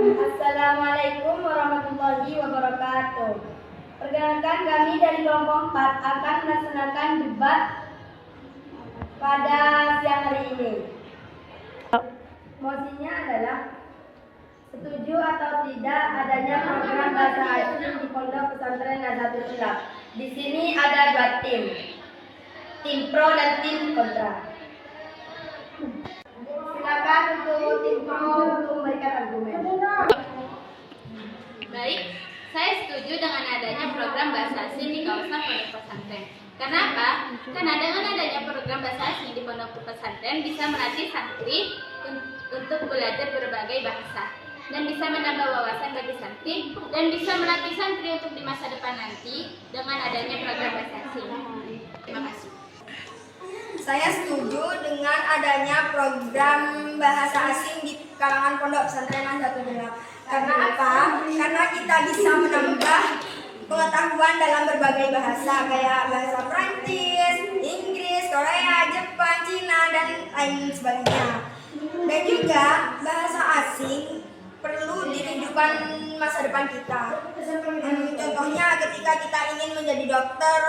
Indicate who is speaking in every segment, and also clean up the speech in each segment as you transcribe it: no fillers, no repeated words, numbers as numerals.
Speaker 1: Assalamualaikum warahmatullahi wabarakatuh. Perkenalkan, kami dari kelompok 4 akan melaksanakan debat pada siang hari ini. Mosinya adalah setuju atau tidak adanya program bahasa asing di Pondok Pesantren Nahdlatul Ulama. Di sini ada dua tim pro dan tim kontra. Silakan untuk tim pro untuk memberikan argumen.
Speaker 2: Baik, saya setuju dengan adanya program bahasa asing di kawasan pondok pesantren. Kenapa? Karena dengan adanya program bahasa asing di pondok pesantren bisa melatih santri untuk belajar berbagai bahasa dan bisa menambah wawasan bagi santri dan bisa melatih santri untuk di masa depan nanti dengan adanya program bahasa asing. Terima kasih.
Speaker 1: Saya setuju dengan adanya program bahasa asing di kalangan pondok pesantren Nahdlatul Ulama. Karena apa? Karena kita bisa menambah pengetahuan dalam berbagai bahasa kayak bahasa Prancis, Inggris, Korea, Jepang, Cina, dan lain sebagainya. Dan juga bahasa asing perlu di kehidupan masa depan kita. Contohnya ketika kita ingin menjadi dokter,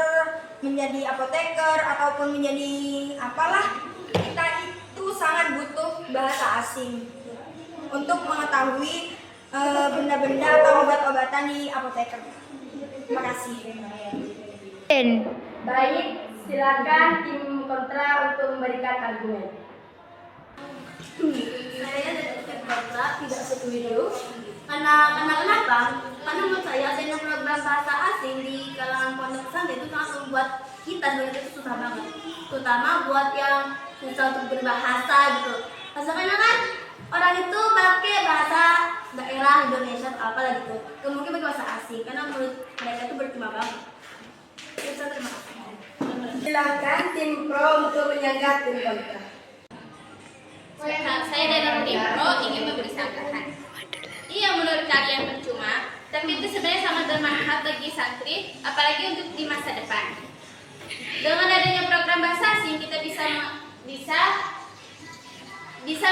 Speaker 1: menjadi apoteker, ataupun menjadi apalah, kita itu sangat butuh bahasa asing untuk mengetahui benda-benda atau obat-obatan di apoteker. Terima kasih. Baik, silakan tim kontra untuk memberikan argumen.
Speaker 3: Saya dari tim kontra tidak setuju. Karena kenapa? Karena menurut saya adanya program bahasa asing di kalangan pondok pesantren itu sangat membuat kita sebenarnya itu susah banget. Terutama buat yang susah untuk berbahasa gitu. Karena kan orang itu pakai bahasa daerah Indonesia atau apalah gitu. Mungkin pakai bahasa asing karena menurut mereka itu bercuma banget. Terima kasih.
Speaker 1: Silakan tim pro untuk menyanggah tim kontra.
Speaker 2: Saya dari tim pro ingin memberi sanggahan. Iya, menurut kalian percuma, tapi itu sebenarnya sangat bermanfaat bagi santri, apalagi untuk di masa depan. Dengan adanya program bahasa asing, kita bisa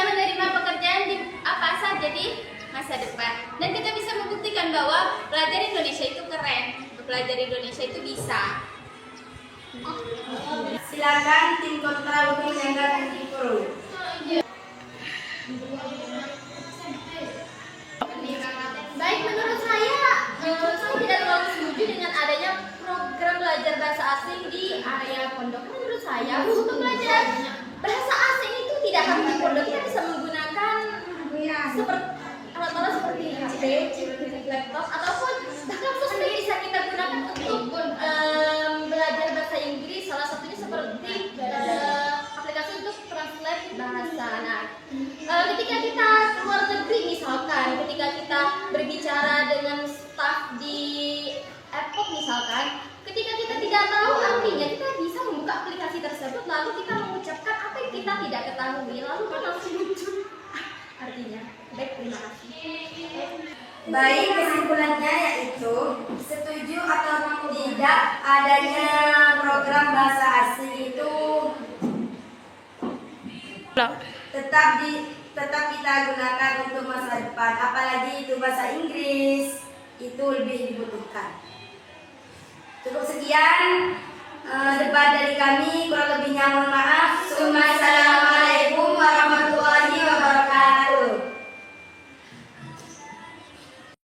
Speaker 2: menerima pekerjaan di apa saja di masa depan, dan kita bisa membuktikan bahwa belajar Indonesia itu keren, belajar Indonesia itu bisa.
Speaker 1: Silakan tim kontra untuk menyanggah tim pro.
Speaker 3: Baik, menurut saya tidak terlalu setuju dengan adanya program belajar bahasa asing di area pondok. Menurut saya, untuk belajar bahasa asing itu tidak harus di pondok. Kita bisa menggunakan seperti alat-alat seperti HP, laptop, ataupun bahkan sosmed bisa kita gunakan untuk belajar bahasa Inggris. Salah satunya seperti aplikasi untuk translate bahasa. Nah, ketika kita keluar negeri misalkan, ketika kita berbicara dengan staf di airport misalkan, ketika kita tidak tahu artinya, kita bisa membuka aplikasi tersebut lalu kita mengucapkan apa yang kita tidak ketahui, lalu kan langsung muncul artinya. Baik, terima kasih.
Speaker 1: Baik, kesimpulannya yaitu setuju atau tidak adanya program bahasa asing itu tetap kita gunakan untuk masa depan, apalagi itu bahasa Inggris itu lebih dibutuhkan. Cukup sekian debat dari kami, kurang lebihnya mohon maaf. Assalamualaikum warahmatullahi wabarakatuh.